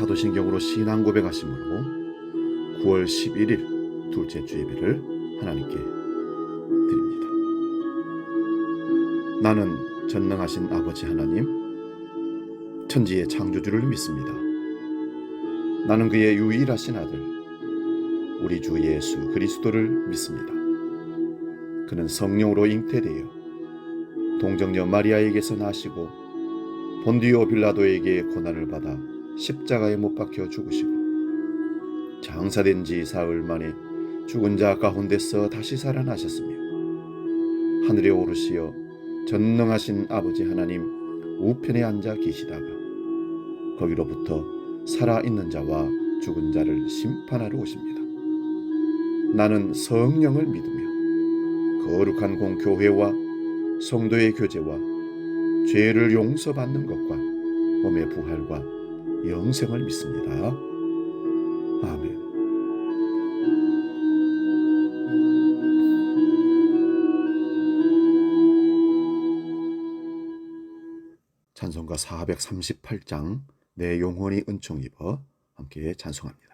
사도신경으로 신앙 고백하심으로 9월 11일 둘째 주 예배를 하나님께 드립니다. 나는 전능하신 아버지 하나님, 천지의 창조주를 믿습니다. 나는 그의 유일하신 아들, 우리 주 예수 그리스도를 믿습니다. 그는 성령으로 잉태되어 동정녀 마리아에게서 나시고 본디오 빌라도에게 고난을 받아 십자가에 못 박혀 죽으시고 장사된 지 사흘 만에 죽은 자 가운데서 다시 살아나셨으며 하늘에 오르시어 전능하신 아버지 하나님 우편에 앉아 계시다가 거기로부터 살아있는 자와 죽은 자를 심판하러 오십니다. 나는 성령을 믿으며 거룩한 공교회와 성도의 교제와 죄를 용서받는 것과 몸의 부활과 영생을 믿습니다. 아멘. 찬송가 438장 내 영혼이 은총 입어 함께 찬송합니다.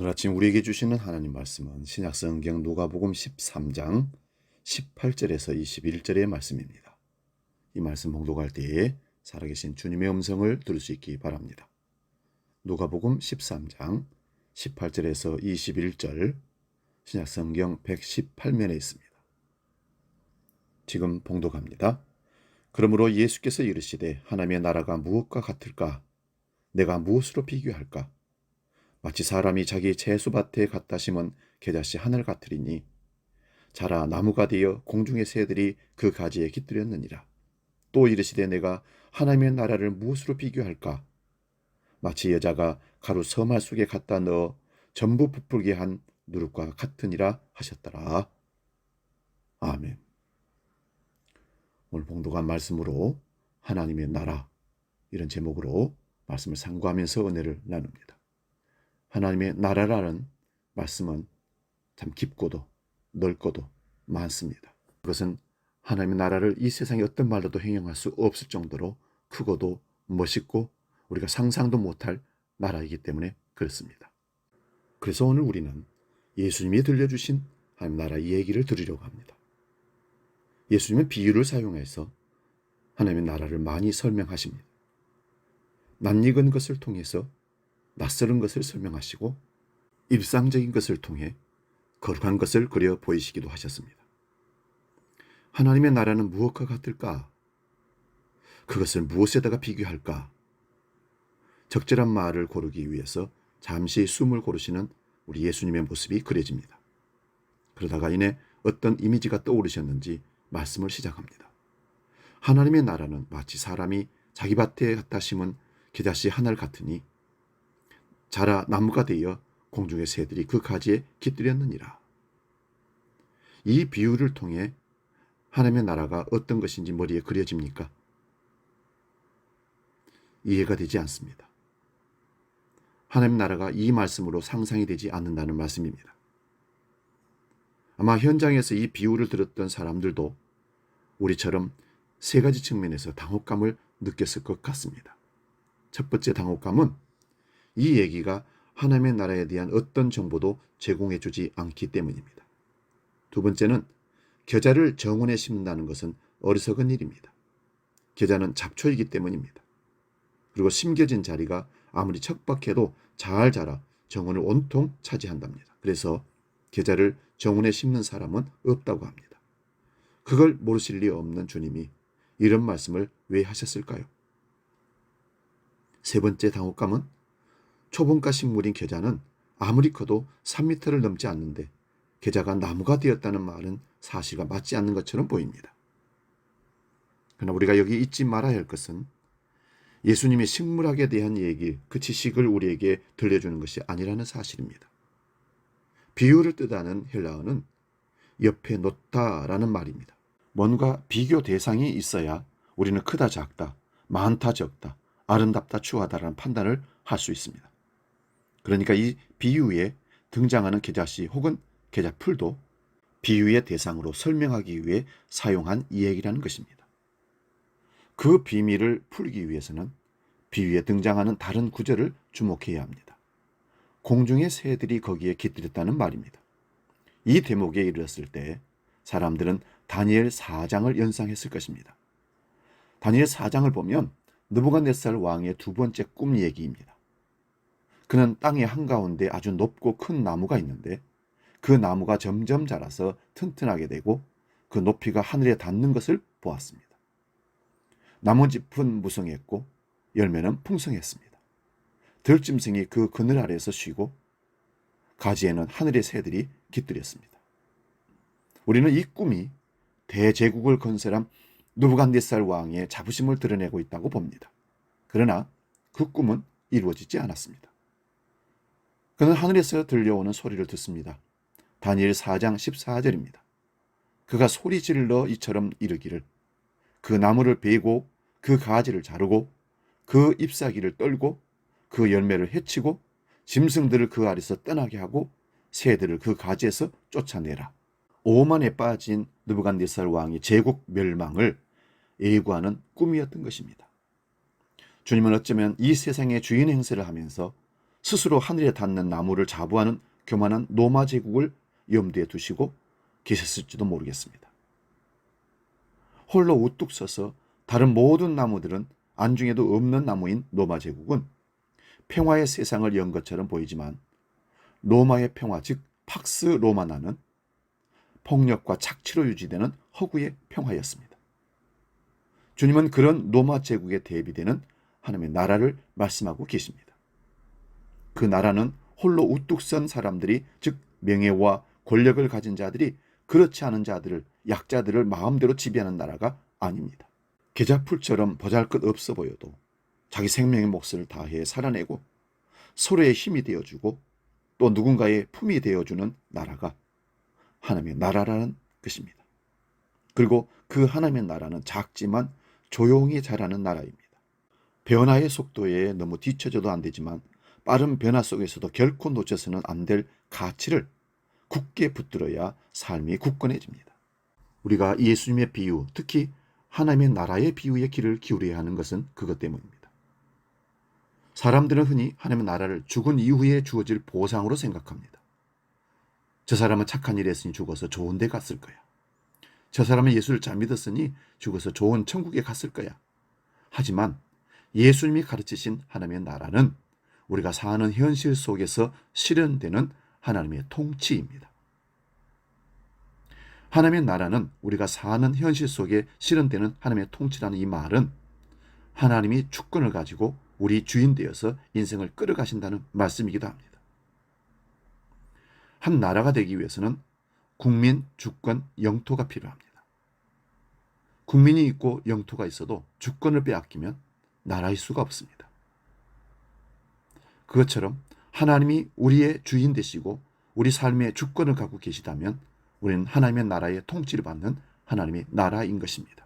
오늘 아침 우리에게 주시는 하나님 말씀은 신약성경 누가복음 13장 18절에서 21절의 말씀입니다. 이 말씀 봉독할 때에 살아계신 주님의 음성을 들을 수 있기 바랍니다. 누가복음 13장 18절에서 21절 신약성경 118면에 있습니다. 지금 봉독합니다. 그러므로 예수께서 이르시되 하나님의 나라가 무엇과 같을까? 내가 무엇으로 비교할까? 마치 사람이 자기 채소밭에 갖다 심은 겨자씨 하늘 같으리니 자라 나무가 되어 공중의 새들이 그 가지에 깃들였느니라. 또 이르시되 내가 하나님의 나라를 무엇으로 비교할까? 마치 여자가 가루 서말 속에 갖다 넣어 전부 부풀게 한 누룩과 같으니라 하셨더라. 아멘. 오늘 봉독한 말씀으로 하나님의 나라, 이런 제목으로 말씀을 상고하면서 은혜를 나눕니다. 하나님의 나라라는 말씀은 참 깊고도 넓고도 많습니다. 그것은 하나님의 나라를 이 세상의 어떤 말로도 형용할 수 없을 정도로 크고도 멋있고 우리가 상상도 못할 나라이기 때문에 그렇습니다. 그래서 오늘 우리는 예수님이 들려주신 하나님 나라 이야기를 들으려고 합니다. 예수님은 비유를 사용해서 하나님의 나라를 많이 설명하십니다. 낯익은 것을 통해서 낯설은 것을 설명하시고 일상적인 것을 통해 거룩한 것을 그려 보이시기도 하셨습니다. 하나님의 나라는 무엇과 같을까? 그것을 무엇에다가 비교할까? 적절한 말을 고르기 위해서 잠시 숨을 고르시는 우리 예수님의 모습이 그려집니다. 그러다가 이내 어떤 이미지가 떠오르셨는지 말씀을 시작합니다. 하나님의 나라는 마치 사람이 자기 밭에 갖다 심은 겨자씨 하늘 같으니 자라 나무가 되어 공중의 새들이 그 가지에 깃들였느니라. 이 비유를 통해 하나님의 나라가 어떤 것인지 머리에 그려집니까? 이해가 되지 않습니다. 하나님 나라가 이 말씀으로 상상이 되지 않는다는 말씀입니다. 아마 현장에서 이 비유를 들었던 사람들도 우리처럼 세 가지 측면에서 당혹감을 느꼈을 것 같습니다. 첫 번째 당혹감은 이 얘기가 하나님의 나라에 대한 어떤 정보도 제공해 주지 않기 때문입니다. 두 번째는 겨자를 정원에 심는다는 것은 어리석은 일입니다. 겨자는 잡초이기 때문입니다. 그리고 심겨진 자리가 아무리 척박해도 잘 자라 정원을 온통 차지한답니다. 그래서 겨자를 정원에 심는 사람은 없다고 합니다. 그걸 모르실 리 없는 주님이 이런 말씀을 왜 하셨을까요? 세 번째 당혹감은 초본가 식물인 겨자는 아무리 커도 3m를 넘지 않는데 겨자가 나무가 되었다는 말은 사실과 맞지 않는 것처럼 보입니다. 그러나 우리가 여기 잊지 말아야 할 것은 예수님이 식물학에 대한 얘기, 그 지식을 우리에게 들려주는 것이 아니라는 사실입니다. 비유를 뜻하는 헬라어는 옆에 놓다라는 말입니다. 뭔가 비교 대상이 있어야 우리는 크다 작다, 많다 적다, 아름답다 추하다라는 판단을 할 수 있습니다. 그러니까 이 비유에 등장하는 겨자씨 혹은 겨자풀도 비유의 대상으로 설명하기 위해 사용한 이야기라는 것입니다. 그 비밀을 풀기 위해서는 비유에 등장하는 다른 구절을 주목해야 합니다. 공중의 새들이 거기에 깃들였다는 말입니다. 이 대목에 이르렀을 때 사람들은 다니엘 4장을 연상했을 것입니다. 다니엘 4장을 보면 느부갓네살 왕의 두 번째 꿈 얘기입니다. 그는 땅의 한가운데 아주 높고 큰 나무가 있는데 그 나무가 점점 자라서 튼튼하게 되고 그 높이가 하늘에 닿는 것을 보았습니다. 나뭇잎은 무성했고 열매는 풍성했습니다. 들짐승이 그 그늘 아래에서 쉬고 가지에는 하늘의 새들이 깃들였습니다. 우리는 이 꿈이 대제국을 건설한 느부갓네살 왕의 자부심을 드러내고 있다고 봅니다. 그러나 그 꿈은 이루어지지 않았습니다. 그는 하늘에서 들려오는 소리를 듣습니다. 다니엘 4장 14절입니다. 그가 소리 질러 이처럼 이르기를 그 나무를 베고 그 가지를 자르고 그 잎사귀를 떨고 그 열매를 해치고 짐승들을 그 아래서 떠나게 하고 새들을 그 가지에서 쫓아내라. 오만에 빠진 느부갓네살 왕의 제국 멸망을 예고하는 꿈이었던 것입니다. 주님은 어쩌면 이 세상의 주인 행세를 하면서 스스로 하늘에 닿는 나무를 자부하는 교만한 로마 제국을 염두에 두시고 계셨을지도 모르겠습니다. 홀로 우뚝 서서 다른 모든 나무들은 안중에도 없는 나무인 로마 제국은 평화의 세상을 연 것처럼 보이지만 로마의 평화, 즉 팍스 로마나는 폭력과 착취로 유지되는 허구의 평화였습니다. 주님은 그런 로마 제국에 대비되는 하나님의 나라를 말씀하고 계십니다. 그 나라는 홀로 우뚝 선 사람들이, 즉 명예와 권력을 가진 자들이 그렇지 않은 자들을, 약자들을 마음대로 지배하는 나라가 아닙니다. 겨자풀처럼 보잘것없어 보여도 자기 생명의 몫을 다해 살아내고 서로의 힘이 되어주고 또 누군가의 품이 되어주는 나라가 하나님의 나라라는 것입니다. 그리고 그 하나님의 나라는 작지만 조용히 자라는 나라입니다. 변화의 속도에 너무 뒤처져도 안 되지만 빠른 변화 속에서도 결코 놓쳐서는 안 될 가치를 굳게 붙들어야 삶이 굳건해집니다. 우리가 예수님의 비유, 특히 하나님의 나라의 비유에 귀를 기울여야 하는 것은 그것 때문입니다. 사람들은 흔히 하나님의 나라를 죽은 이후에 주어질 보상으로 생각합니다. 저 사람은 착한 일 했으니 죽어서 좋은 데 갔을 거야. 저 사람은 예수를 잘 믿었으니 죽어서 좋은 천국에 갔을 거야. 하지만 예수님이 가르치신 하나님의 나라는 우리가 사는 현실 속에서 실현되는 하나님의 통치입니다. 하나님의 나라는 우리가 사는 현실 속에 실현되는 하나님의 통치라는 이 말은 하나님이 주권을 가지고 우리 주인 되어서 인생을 끌어가신다는 말씀이기도 합니다. 한 나라가 되기 위해서는 국민, 주권, 영토가 필요합니다. 국민이 있고 영토가 있어도 주권을 빼앗기면 나라일 수가 없습니다. 그것처럼 하나님이 우리의 주인 되시고 우리 삶의 주권을 갖고 계시다면 우리는 하나님의 나라의 통치를 받는 하나님의 나라인 것입니다.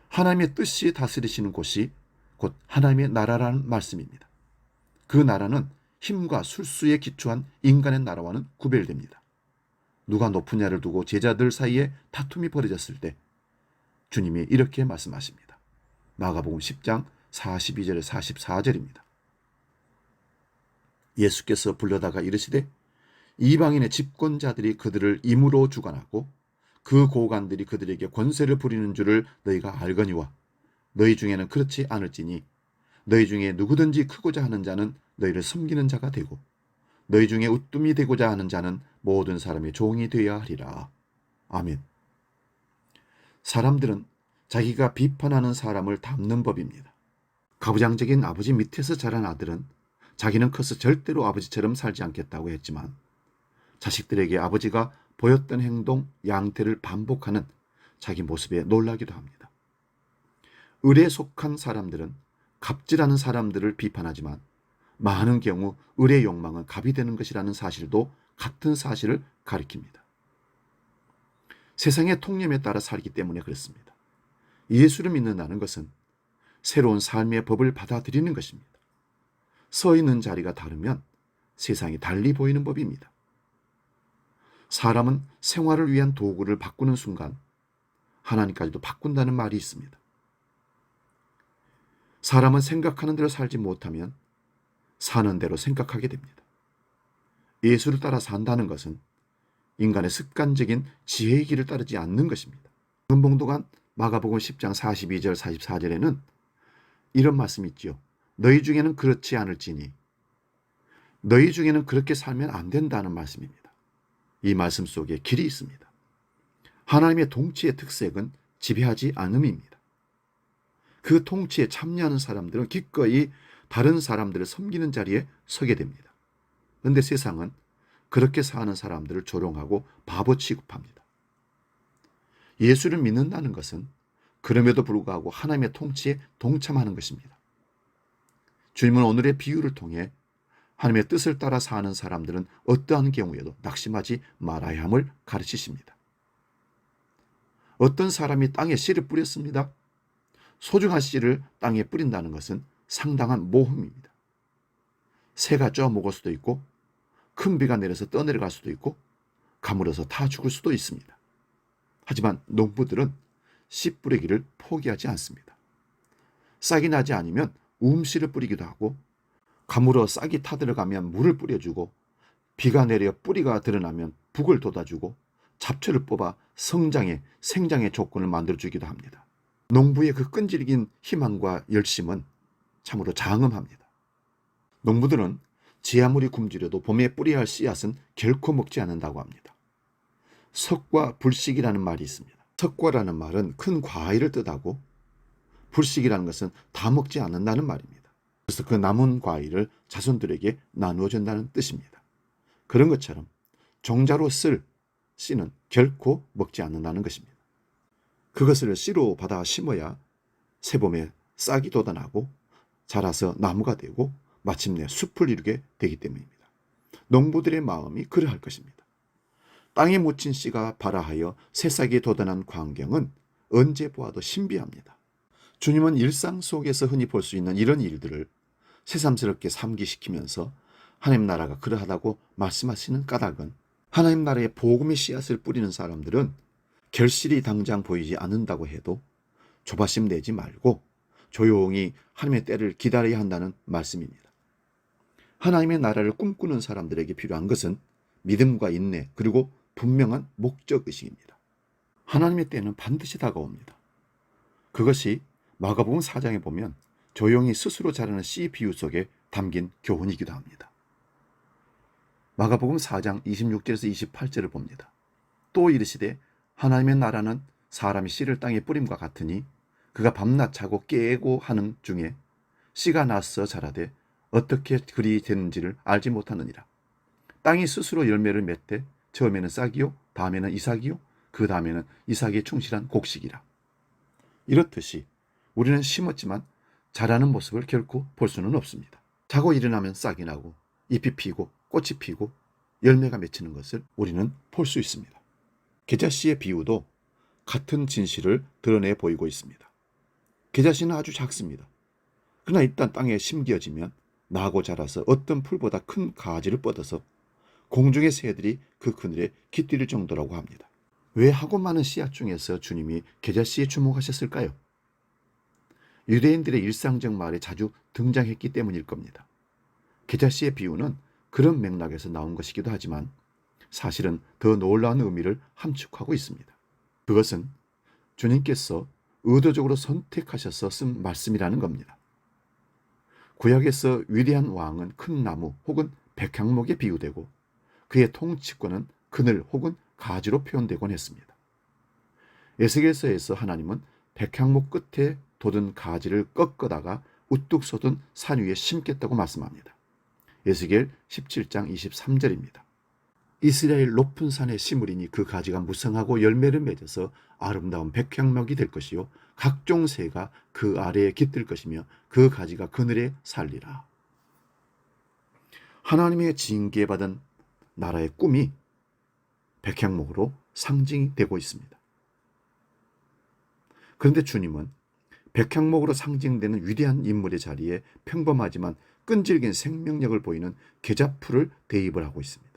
하나님의 뜻이 다스리시는 곳이 곧 하나님의 나라라는 말씀입니다. 그 나라는 힘과 술수에 기초한 인간의 나라와는 구별됩니다. 누가 높으냐를 두고 제자들 사이에 다툼이 벌어졌을 때 주님이 이렇게 말씀하십니다. 마가복음 10장 42절에 44절입니다. 예수께서 불러다가 이르시되 이방인의 집권자들이 그들을 임으로 주관하고 그 고관들이 그들에게 권세를 부리는 줄을 너희가 알거니와 너희 중에는 그렇지 않을지니 너희 중에 누구든지 크고자 하는 자는 너희를 섬기는 자가 되고 너희 중에 우뜸이 되고자 하는 자는 모든 사람의 종이 되어야 하리라. 아멘. 사람들은 자기가 비판하는 사람을 닮는 법입니다. 가부장적인 아버지 밑에서 자란 아들은 자기는 커서 절대로 아버지처럼 살지 않겠다고 했지만 자식들에게 아버지가 보였던 행동, 양태를 반복하는 자기 모습에 놀라기도 합니다. 을에 속한 사람들은 갑질하는 사람들을 비판하지만 많은 경우 을의 욕망은 갑이 되는 것이라는 사실도 같은 사실을 가리킵니다. 세상의 통념에 따라 살기 때문에 그렇습니다. 예수를 믿는다는 것은 새로운 삶의 법을 받아들이는 것입니다. 서 있는 자리가 다르면 세상이 달리 보이는 법입니다. 사람은 생활을 위한 도구를 바꾸는 순간 하나님까지도 바꾼다는 말이 있습니다. 사람은 생각하는 대로 살지 못하면 사는 대로 생각하게 됩니다. 예수를 따라 산다는 것은 인간의 습관적인 지혜의 길을 따르지 않는 것입니다. 근봉도간 마가복음 10장 42절 44절에는 이런 말씀이 있지요. 너희 중에는 그렇지 않을지니 너희 중에는 그렇게 살면 안 된다는 말씀입니다. 이 말씀 속에 길이 있습니다. 하나님의 통치의 특색은 지배하지 않음입니다. 그 통치에 참여하는 사람들은 기꺼이 다른 사람들을 섬기는 자리에 서게 됩니다. 그런데 세상은 그렇게 사는 사람들을 조롱하고 바보 취급합니다. 예수를 믿는다는 것은 그럼에도 불구하고 하나님의 통치에 동참하는 것입니다. 주님은 오늘의 비유를 통해 하나님의 뜻을 따라 사는 사람들은 어떠한 경우에도 낙심하지 말아야 함을 가르치십니다. 어떤 사람이 땅에 씨를 뿌렸습니다. 소중한 씨를 땅에 뿌린다는 것은 상당한 모험입니다. 새가 쪄먹을 수도 있고 큰 비가 내려서 떠내려갈 수도 있고 가물어서 타 죽을 수도 있습니다. 하지만 농부들은 씨 뿌리기를 포기하지 않습니다. 싹이 나지 않으면 우음씨를 뿌리기도 하고 가물어 싹이 타들어가면 물을 뿌려주고 비가 내려 뿌리가 드러나면 북을 돋아주고 잡초를 뽑아 생장의 조건을 만들어주기도 합니다. 농부의 그 끈질긴 희망과 열심은 참으로 장엄합니다. 농부들은 지 아무리 굶주려도 봄에 뿌려야 할 씨앗은 결코 먹지 않는다고 합니다. 석과 불식이라는 말이 있습니다. 석과라는 말은 큰 과일을 뜻하고 불식이라는 것은 다 먹지 않는다는 말입니다. 그래서 그 남은 과일을 자손들에게 나누어 준다는 뜻입니다. 그런 것처럼 종자로 쓸 씨는 결코 먹지 않는다는 것입니다. 그것을 씨로 받아 심어야 새봄에 싹이 돋아나고 자라서 나무가 되고 마침내 숲을 이루게 되기 때문입니다. 농부들의 마음이 그러할 것입니다. 땅에 묻힌 씨가 발아하여 새싹이 돋아난 광경은 언제 보아도 신비합니다. 주님은 일상 속에서 흔히 볼 수 있는 이런 일들을 새삼스럽게 상기시키면서 하나님 나라가 그러하다고 말씀하시는 까닭은, 하나님 나라의 복음의 씨앗을 뿌리는 사람들은 결실이 당장 보이지 않는다고 해도 조바심 내지 말고 조용히 하나님의 때를 기다려야 한다는 말씀입니다. 하나님의 나라를 꿈꾸는 사람들에게 필요한 것은 믿음과 인내, 그리고 분명한 목적의식입니다. 하나님의 때는 반드시 다가옵니다. 그것이 마가복음 4장에 보면 조용히 스스로 자라는 씨 비유 속에 담긴 교훈이기도 합니다. 마가복음 4장 26절에서 28절을 봅니다. 또 이르시되 하나님의 나라는 사람이 씨를 땅에 뿌림과 같으니 그가 밤낮 자고 깨고 하는 중에 씨가 나서 자라되 어떻게 그리 되는지를 알지 못하느니라. 땅이 스스로 열매를 맺되 처음에는 싹이요 다음에는 이삭이요 그 다음에는 이삭에 충실한 곡식이라. 이렇듯이 우리는 심었지만 자라는 모습을 결코 볼 수는 없습니다. 자고 일어나면 싹이 나고 잎이 피고 꽃이 피고 열매가 맺히는 것을 우리는 볼 수 있습니다. 계자씨의 비유도 같은 진실을 드러내 보이고 있습니다. 계자씨는 아주 작습니다. 그러나 일단 땅에 심겨지면 나고 자라서 어떤 풀보다 큰 가지를 뻗어서 공중의 새들이 그 그늘에 깃들일 정도라고 합니다. 왜 하고 많은 씨앗 중에서 주님이 계자씨에 주목하셨을까요? 유대인들의 일상적 말에 자주 등장했기 때문일 겁니다. 계자씨의 비유는 그런 맥락에서 나온 것이기도 하지만 사실은 더 놀라운 의미를 함축하고 있습니다. 그것은 주님께서 의도적으로 선택하셔서 쓴 말씀이라는 겁니다. 구약에서 위대한 왕은 큰 나무 혹은 백향목에 비유되고 그의 통치권은 그늘 혹은 가지로 표현되곤 했습니다. 에스겔서에서 하나님은 백향목 끝에 돋은 가지를 꺾어다가 우뚝 솟은 산 위에 심겠다고 말씀합니다. 에스겔 17장 23절입니다. 이스라엘 높은 산에 심으리니 그 가지가 무성하고 열매를 맺어서 아름다운 백향목이 될 것이요 각종 새가 그 아래에 깃들 것이며 그 가지가 그늘에 살리라. 하나님의 징계받은 나라의 꿈이 백향목으로 상징이 되고 있습니다. 그런데 주님은 백향목으로 상징되는 위대한 인물의 자리에 평범하지만 끈질긴 생명력을 보이는 계자풀을 대입을 하고 있습니다.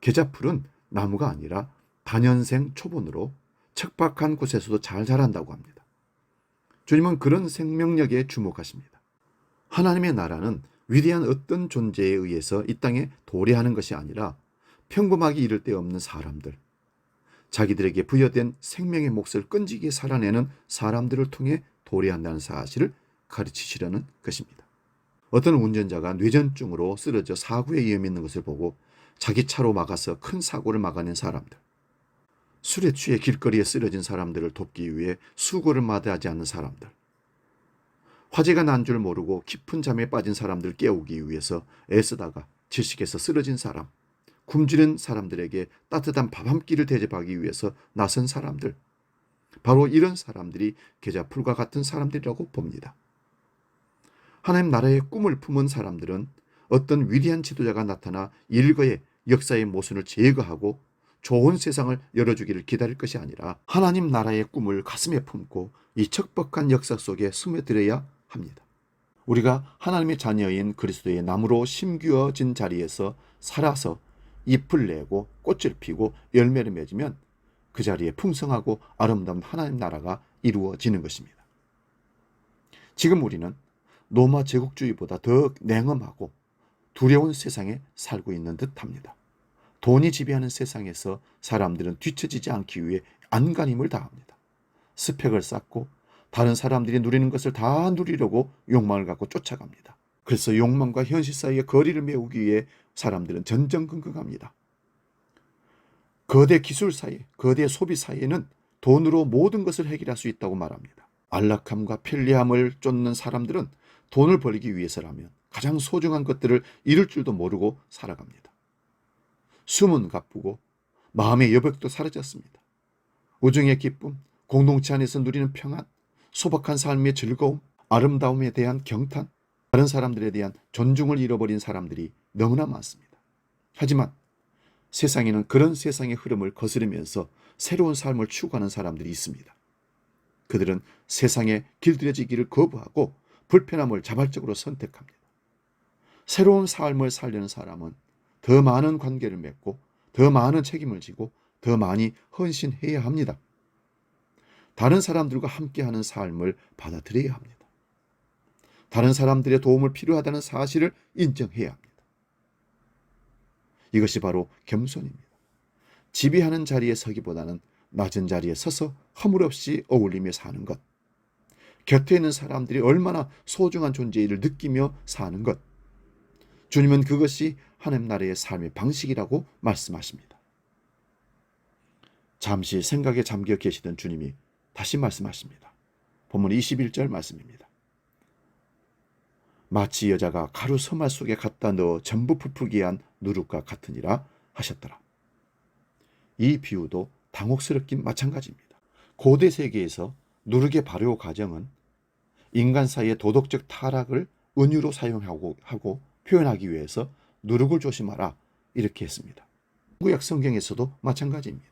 계자풀은 나무가 아니라 단연생 초본으로 척박한 곳에서도 잘 자란다고 합니다. 주님은 그런 생명력에 주목하십니다. 하나님의 나라는 위대한 어떤 존재에 의해서 이 땅에 도래하는 것이 아니라 평범하게 이를 데 없는 사람들, 자기들에게 부여된 생명의 몫을 끈질기게 살아내는 사람들을 통해 도래한다는 사실을 가르치시려는 것입니다. 어떤 운전자가 뇌전증으로 쓰러져 사고에 위험이 있는 것을 보고 자기 차로 막아서 큰 사고를 막아낸 사람들, 술에 취해 길거리에 쓰러진 사람들을 돕기 위해 수고를 마다하지 않는 사람들, 화재가 난 줄 모르고 깊은 잠에 빠진 사람들 깨우기 위해서 애쓰다가 질식해서 쓰러진 사람, 굶주린 사람들에게 따뜻한 밥 한 끼를 대접하기 위해서 나선 사람들, 바로 이런 사람들이 계자풀과 같은 사람들이라고 봅니다. 하나님 나라의 꿈을 품은 사람들은 어떤 위대한 지도자가 나타나 일거에 역사의 모순을 제거하고 좋은 세상을 열어주기를 기다릴 것이 아니라 하나님 나라의 꿈을 가슴에 품고 이 척박한 역사 속에 스며들어야 합니다. 우리가 하나님의 자녀인 그리스도의 나무로 심기어진 자리에서 살아서 잎을 내고 꽃을 피고 열매를 맺으면 그 자리에 풍성하고 아름다운 하나님 나라가 이루어지는 것입니다. 지금 우리는 로마 제국주의보다 더 냉엄하고 두려운 세상에 살고 있는 듯합니다. 돈이 지배하는 세상에서 사람들은 뒤처지지 않기 위해 안간힘을 다합니다. 스펙을 쌓고 다른 사람들이 누리는 것을 다 누리려고 욕망을 갖고 쫓아갑니다. 그래서 욕망과 현실 사이의 거리를 메우기 위해 사람들은 전전긍긍합니다. 거대 기술 사이, 거대 소비 사이에는 돈으로 모든 것을 해결할 수 있다고 말합니다. 안락함과 편리함을 쫓는 사람들은 돈을 벌기 위해서라면 가장 소중한 것들을 잃을 줄도 모르고 살아갑니다. 숨은 가쁘고 마음의 여백도 사라졌습니다. 우정의 기쁨, 공동체 안에서 누리는 평안, 소박한 삶의 즐거움, 아름다움에 대한 경탄, 다른 사람들에 대한 존중을 잃어버린 사람들이 너무나 많습니다. 하지만 세상에는 그런 세상의 흐름을 거스르면서 새로운 삶을 추구하는 사람들이 있습니다. 그들은 세상에 길들여지기를 거부하고 불편함을 자발적으로 선택합니다. 새로운 삶을 살려는 사람은 더 많은 관계를 맺고 더 많은 책임을 지고 더 많이 헌신해야 합니다. 다른 사람들과 함께하는 삶을 받아들여야 합니다. 다른 사람들의 도움을 필요하다는 사실을 인정해야 합니다. 이것이 바로 겸손입니다. 지배하는 자리에 서기보다는 낮은 자리에 서서 허물없이 어울리며 사는 것. 곁에 있는 사람들이 얼마나 소중한 존재를 느끼며 사는 것. 주님은 그것이 하나님 나라의 삶의 방식이라고 말씀하십니다. 잠시 생각에 잠겨 계시던 주님이 다시 말씀하십니다. 본문 21절 말씀입니다. 마치 여자가 가루 서말 속에 갖다 넣어 전부 부풀게 한 누룩과 같으니라 하셨더라. 이 비유도 당혹스럽긴 마찬가지입니다. 고대 세계에서 누룩의 발효 과정은 인간 사이의 도덕적 타락을 은유로 사용하고 표현하기 위해서 누룩을 조심하라 이렇게 했습니다. 구약 성경에서도 마찬가지입니다.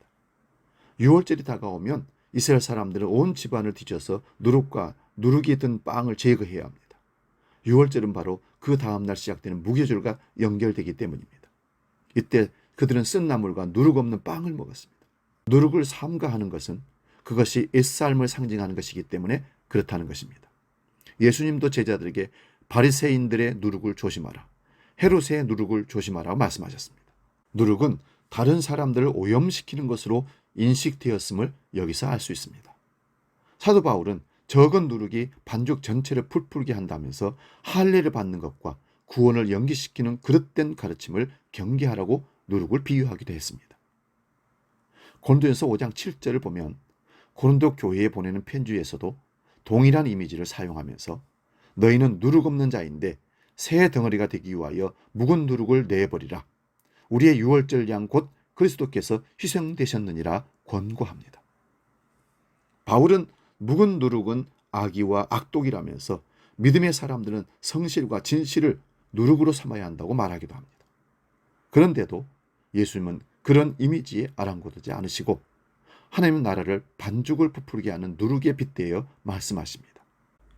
유월절이 다가오면 이스라엘 사람들은 온 집안을 뒤져서 누룩이 든 빵을 제거해야 합니다. 유월절은 바로 그 다음날 시작되는 무교절과 연결되기 때문입니다. 이때 그들은 쓴 나물과 누룩 없는 빵을 먹었습니다. 누룩을 삼가하는 것은 그것이 옛삶을 상징하는 것이기 때문에 그렇다는 것입니다. 예수님도 제자들에게 바리새인들의 누룩을 조심하라, 헤롯의 누룩을 조심하라고 말씀하셨습니다. 누룩은 다른 사람들을 오염시키는 것으로 인식되었음을 여기서 알 수 있습니다. 사도 바울은 적은 누룩이 반죽 전체를 풀풀게 한다면서 할례를 받는 것과 구원을 연기시키는 그릇된 가르침을 경계하라고 누룩을 비유하기도 했습니다. 고린도전서 5장 7절을 보면 고린도 교회에 보내는 편지에서도 동일한 이미지를 사용하면서 너희는 누룩 없는 자인데 새 덩어리가 되기 위하여 묵은 누룩을 내버리라. 우리의 유월절 양 곧 그리스도께서 희생되셨느니라 권고합니다. 바울은 묵은 누룩은 악의와 악독이라면서 믿음의 사람들은 성실과 진실을 누룩으로 삼아야 한다고 말하기도 합니다. 그런데도 예수님은 그런 이미지에 아랑곳하지 않으시고 하나님의 나라를 반죽을 부풀게 하는 누룩에 빗대어 말씀하십니다.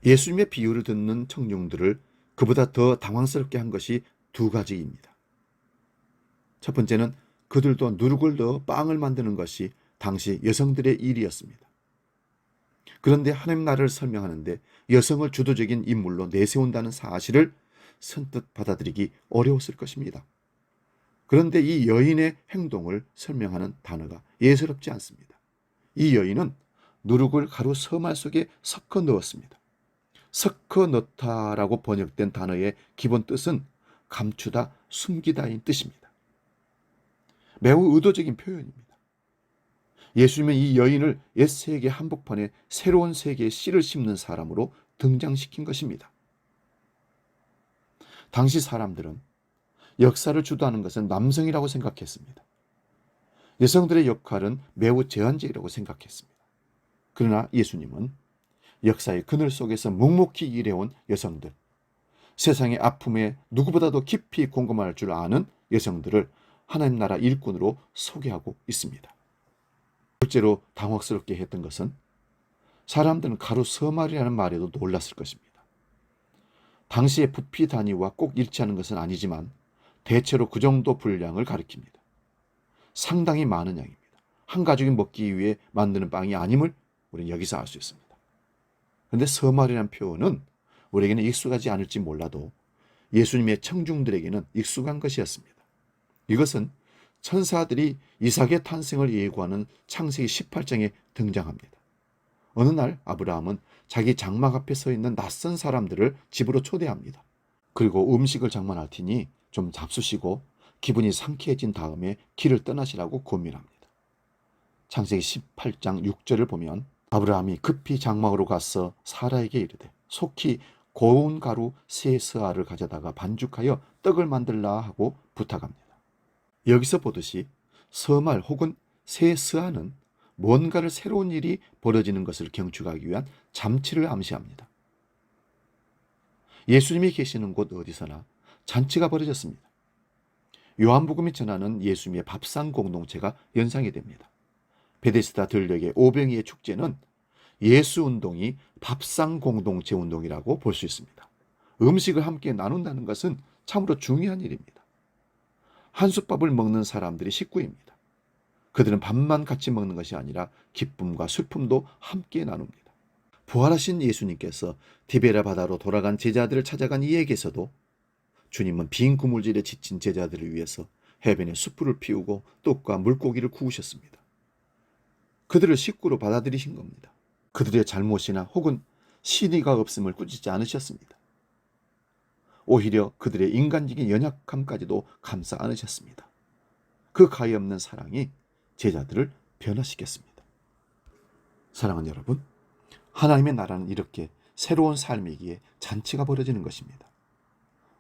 예수님의 비유를 듣는 청중들을 그보다 더 당황스럽게 한 것이 두 가지입니다. 첫 번째는 그들도 누룩을 넣어 빵을 만드는 것이 당시 여성들의 일이었습니다. 그런데 하나님 나라를 설명하는데 여성을 주도적인 인물로 내세운다는 사실을 선뜻 받아들이기 어려웠을 것입니다. 그런데 이 여인의 행동을 설명하는 단어가 예사롭지 않습니다. 이 여인은 누룩을 가루 서말 속에 섞어 넣었습니다. 섞어 넣다라고 번역된 단어의 기본 뜻은 감추다, 숨기다인 뜻입니다. 매우 의도적인 표현입니다. 예수님은 이 여인을 옛세계 한복판에 새로운 세계의 씨를 심는 사람으로 등장시킨 것입니다. 당시 사람들은 역사를 주도하는 것은 남성이라고 생각했습니다. 여성들의 역할은 매우 제한적이라고 생각했습니다. 그러나 예수님은 역사의 그늘 속에서 묵묵히 일해온 여성들, 세상의 아픔에 누구보다도 깊이 공감할 줄 아는 여성들을 하나님 나라 일꾼으로 소개하고 있습니다. 둘째로 당혹스럽게 했던 것은 사람들은 가루 서말이라는 말에도 놀랐을 것입니다. 당시의 부피 단위와 꼭 일치하는 것은 아니지만 대체로 그 정도 분량을 가리킵니다. 상당히 많은 양입니다. 한 가족이 먹기 위해 만드는 빵이 아님을 우리는 여기서 알 수 있습니다. 그런데 서말이라는 표현은 우리에게는 익숙하지 않을지 몰라도 예수님의 청중들에게는 익숙한 것이었습니다. 이것은 천사들이 이삭의 탄생을 예고하는 창세기 18장에 등장합니다. 어느 날 아브라함은 자기 장막 앞에 서 있는 낯선 사람들을 집으로 초대합니다. 그리고 음식을 장만할 테니 좀 잡수시고 기분이 상쾌해진 다음에 길을 떠나시라고 고민합니다. 창세기 18장 6절을 보면 아브라함이 급히 장막으로 가서 사라에게 이르되 속히 고운 가루 세 스아를 가져다가 반죽하여 떡을 만들라 하고 부탁합니다. 여기서 보듯이 서말 혹은 세 스아는 뭔가를 새로운 일이 벌어지는 것을 경축하기 위한 잔치를 암시합니다. 예수님이 계시는 곳 어디서나 잔치가 벌어졌습니다. 요한복음이 전하는 예수님의 밥상 공동체가 연상이 됩니다. 베데스다 들녘의 오병이의 축제는 예수 운동이 밥상 공동체 운동이라고 볼 수 있습니다. 음식을 함께 나눈다는 것은 참으로 중요한 일입니다. 한솥밥을 먹는 사람들이 식구입니다. 그들은 밥만 같이 먹는 것이 아니라 기쁨과 슬픔도 함께 나눕니다. 부활하신 예수님께서 디베라 바다로 돌아간 제자들을 찾아간 이에게서도 주님은 빈 그물질에 지친 제자들을 위해서 해변에 숯불을 피우고 떡과 물고기를 구우셨습니다. 그들을 식구로 받아들이신 겁니다. 그들의 잘못이나 혹은 신의가 없음을 꾸짖지 않으셨습니다. 오히려 그들의 인간적인 연약함까지도 감싸 안으셨습니다. 그 가히 없는 사랑이 제자들을 변화시켰습니다. 사랑하는 여러분, 하나님의 나라는 이렇게 새로운 삶이기에 잔치가 벌어지는 것입니다.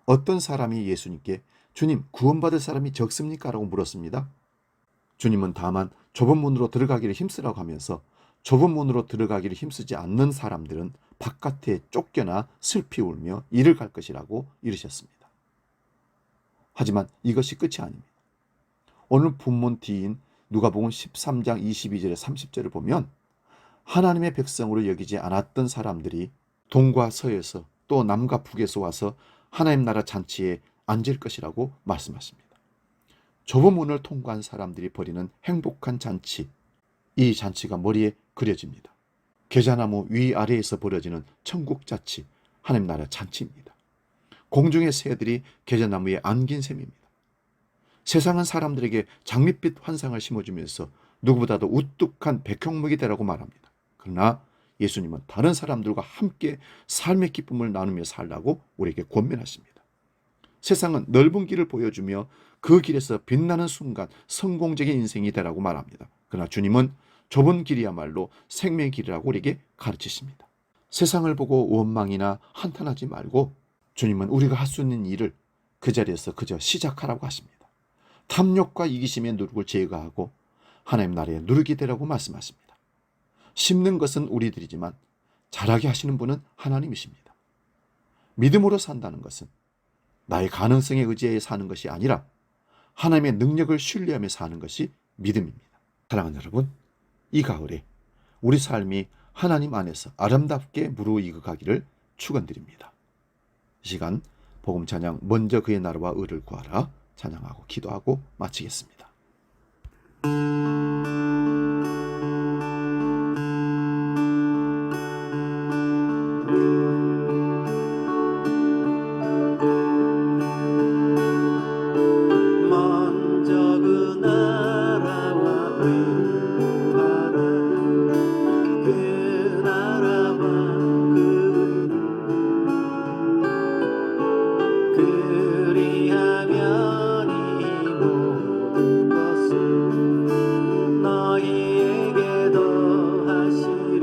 어떤 사람이 예수님께 주님, 구원받을 사람이 적습니까? 라고 물었습니다. 주님은 다만 좁은 문으로 들어가기를 힘쓰라고 하면서 좁은 문으로 들어가기를 힘쓰지 않는 사람들은 바깥에 쫓겨나 슬피 울며 이를 갈 것이라고 이르셨습니다. 하지만 이것이 끝이 아닙니다. 오늘 본문 뒤인 누가복음 13장 22절에 30절을 보면 하나님의 백성으로 여기지 않았던 사람들이 동과 서에서 또 남과 북에서 와서 하나님 나라 잔치에 앉을 것이라고 말씀하십니다. 좁은 문을 통과한 사람들이 벌이는 행복한 잔치, 이 잔치가 머리에 그려집니다. 계자나무 위아래에서 벌어지는 천국잔치, 하나님 나라 잔치입니다. 공중의 새들이 계자나무에 안긴 셈입니다. 세상은 사람들에게 장밋빛 환상을 심어주면서 누구보다도 우뚝한 백형목이 되라고 말합니다. 그러나 예수님은 다른 사람들과 함께 삶의 기쁨을 나누며 살라고 우리에게 권면하십니다. 세상은 넓은 길을 보여주며 그 길에서 빛나는 순간 성공적인 인생이 되라고 말합니다. 그러나 주님은 좁은 길이야말로 생명의 길이라고 우리에게 가르치십니다. 세상을 보고 원망이나 한탄하지 말고 주님은 우리가 할 수 있는 일을 그 자리에서 그저 시작하라고 하십니다. 탐욕과 이기심의 누룩을 제거하고 하나님 나라의 누룩이 되라고 말씀하십니다. 심는 것은 우리들이지만 자라게 하시는 분은 하나님이십니다. 믿음으로 산다는 것은 나의 가능성에 의지해 사는 것이 아니라 하나님의 능력을 신뢰하며 사는 것이 믿음입니다. 사랑하는 여러분, 이 가을에 우리 삶이 하나님 안에서 아름답게 무르익어가기를 축원드립니다. 이 시간 복음 찬양 먼저 그의 나라와 의를 구하라 찬양하고 기도하고 마치겠습니다. 먼저 그 나라와 의를 구하라. 그 나라와 그 의를 그리하면 이 모든 것을 너희에게 더하시리.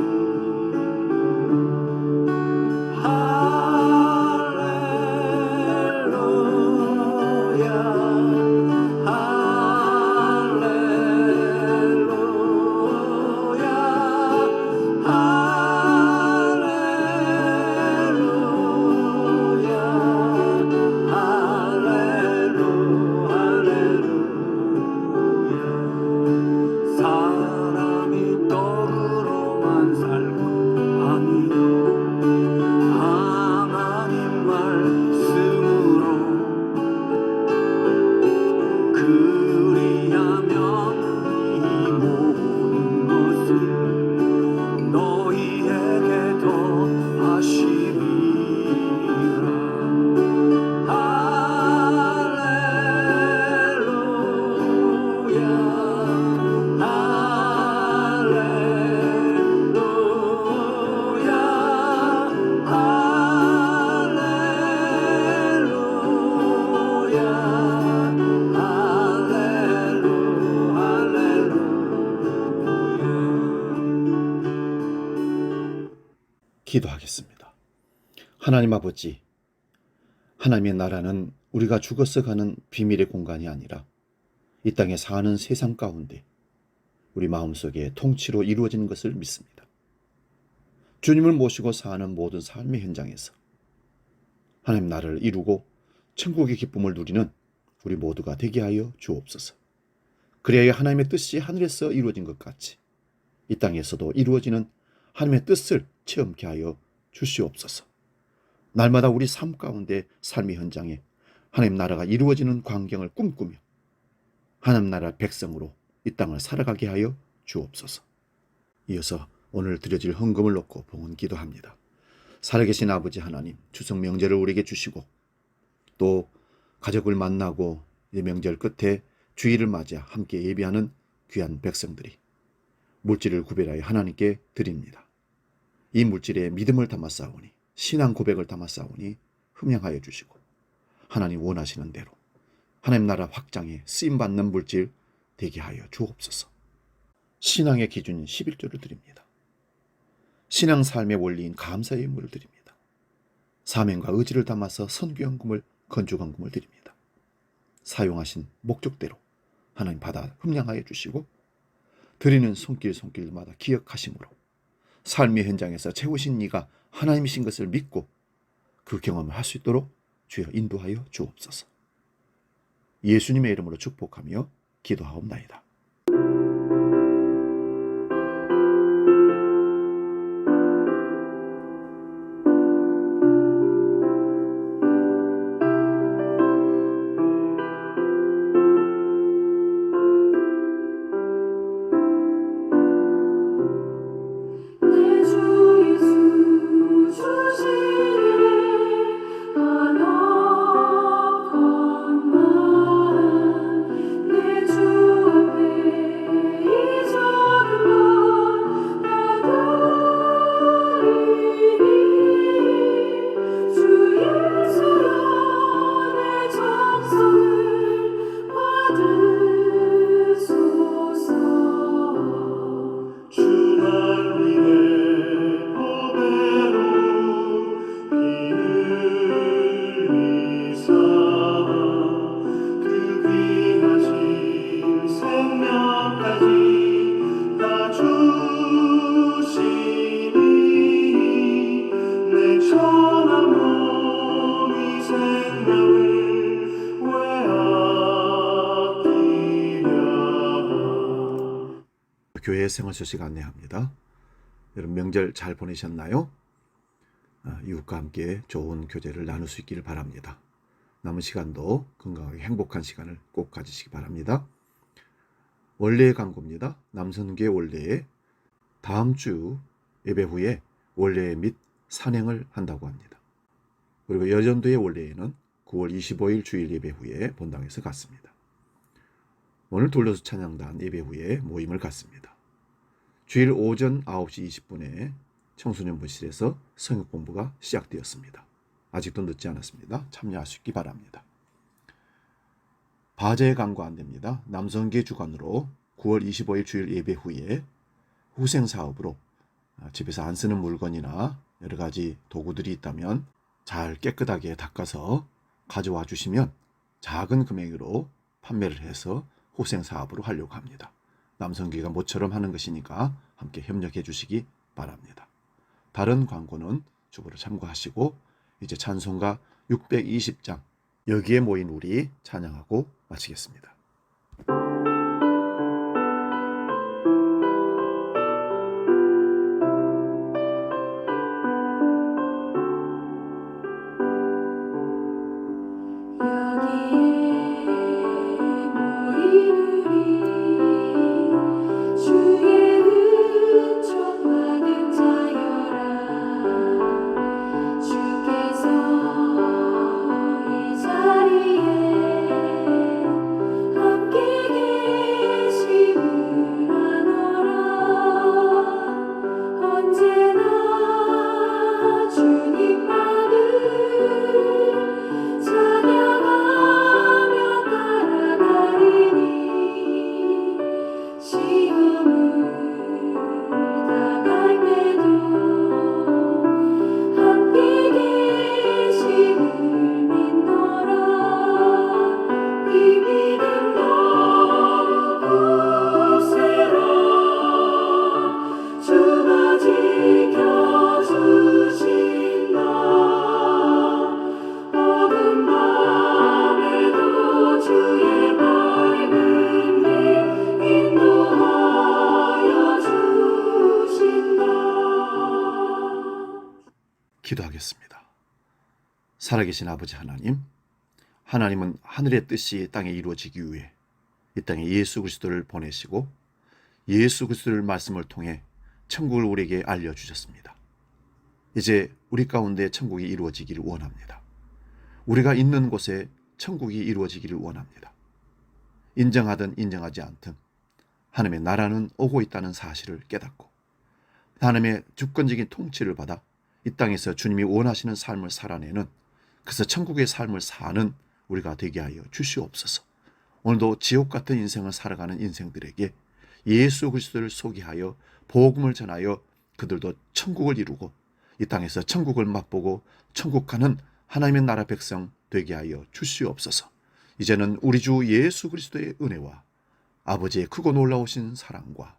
사람이 떡으로만 살고 아니요 하나님 말씀으로 그리하면 이 모든 것을 너희에게 더하시리라. 기도하겠습니다. 하나님 아버지, 하나님의 나라는 우리가 죽어서 가는 비밀의 공간이 아니라 이 땅에 사는 세상 가운데 우리 마음속에 통치로 이루어지는 것을 믿습니다. 주님을 모시고 사는 모든 삶의 현장에서 하나님 나라를 이루고 천국의 기쁨을 누리는 우리 모두가 되게 하여 주옵소서. 그래야 하나님의 뜻이 하늘에서 이루어진 것 같이 이 땅에서도 이루어지는 하나님의 뜻을 체험케 하여 주시옵소서. 날마다 우리 삶 가운데 삶의 현장에 하나님 나라가 이루어지는 광경을 꿈꾸며 하나님 나라 백성으로 이 땅을 살아가게 하여 주옵소서. 이어서 오늘 드려질 헌금을 놓고 봉헌 기도합니다. 살아계신 아버지 하나님, 추석 명절을 우리에게 주시고 또 가족을 만나고 이 명절 끝에 주일을 맞아 함께 예배하는 귀한 백성들이 물질을 구별하여 하나님께 드립니다. 이 물질에 믿음을 담아 싸우니, 신앙 고백을 담아 싸우니 흠양하여 주시고 하나님 원하시는 대로 하나님 나라 확장에 쓰임받는 물질 되게 하여 주옵소서. 신앙의 기준인 11조를 드립니다. 신앙 삶의 원리인 감사의 예물을 드립니다. 사명과 의지를 담아서 선교헌금을, 건축헌금을 드립니다. 사용하신 목적대로 하나님 받아 흠양하여 주시고 드리는 손길마다 기억하심으로 삶의 현장에서 채우신 이가 하나님이신 것을 믿고 그 경험을 할 수 있도록 주여 인도하여 주옵소서. 예수님의 이름으로 축복하며 기도하옵나이다. 교회 생활 소식 안내합니다. 여러분 명절 잘 보내셨나요? 이웃과 함께 좋은 교제를 나눌 수 있기를 바랍니다. 남은 시간도 건강하게 행복한 시간을 꼭 가지시기 바랍니다. 원래의 광고입니다. 남선교회 원래에 다음 주 예배 후에 원래 및 산행을 한다고 합니다. 그리고 여전도의 원래에는 9월 25일 주일 예배 후에 본당에서 갖습니다. 오늘 돌려서 찬양단 예배 후에 모임을 갖습니다. 주일 오전 9시 20분에 청소년부실에서 성역 공부가 시작되었습니다. 아직도 늦지 않았습니다. 참여할 수 있기 바랍니다. 바제 광고 안됩니다. 남성계 주관으로 9월 25일 주일 예배 후에 후생사업으로 집에서 안 쓰는 물건이나 여러 가지 도구들이 있다면 잘 깨끗하게 닦아서 가져와 주시면 작은 금액으로 판매를 해서 후생사업으로 하려고 합니다. 남성계가 모처럼 하는 것이니까 함께 협력해 주시기 바랍니다. 다른 광고는 주보를 참고하시고 이제 찬송가 620장 여기에 모인 우리 찬양하고 마치겠습니다. 주께서 이 자리에 살아계신 아버지 하나님, 하나님은 하늘의 뜻이 땅에 이루어지기 위해 이 땅에 예수 그리스도를 보내시고 예수 그리스도를 말씀을 통해 천국을 우리에게 알려주셨습니다. 이제 우리 가운데 천국이 이루어지기를 원합니다. 우리가 있는 곳에 천국이 이루어지기를 원합니다. 인정하든 인정하지 않든 하나님의 나라는 오고 있다는 사실을 깨닫고 하나님의 주권적인 통치를 받아 이 땅에서 주님이 원하시는 삶을 살아내는, 그래서 천국의 삶을 사는 우리가 되게 하여 주시옵소서. 오늘도 지옥 같은 인생을 살아가는 인생들에게 예수 그리스도를 소개하여 복음을 전하여 그들도 천국을 이루고 이 땅에서 천국을 맛보고 천국 가는 하나님의 나라 백성 되게 하여 주시옵소서. 이제는 우리 주 예수 그리스도의 은혜와 아버지의 크고 놀라우신 사랑과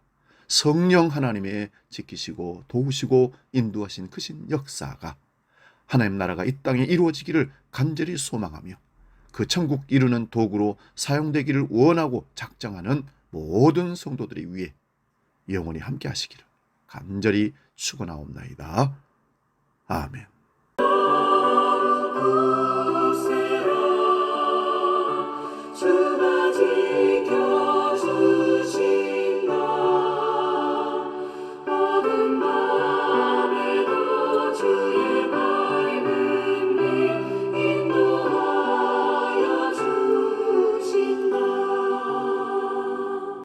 성령 하나님의 지키시고 도우시고 인도하신 크신 역사가 하나님 나라가 이 땅에 이루어지기를 간절히 소망하며 그 천국 이루는 도구로 사용되기를 원하고 작정하는 모든 성도들이 위해 영원히 함께 하시기를 간절히 축원하옵나이다. 아멘.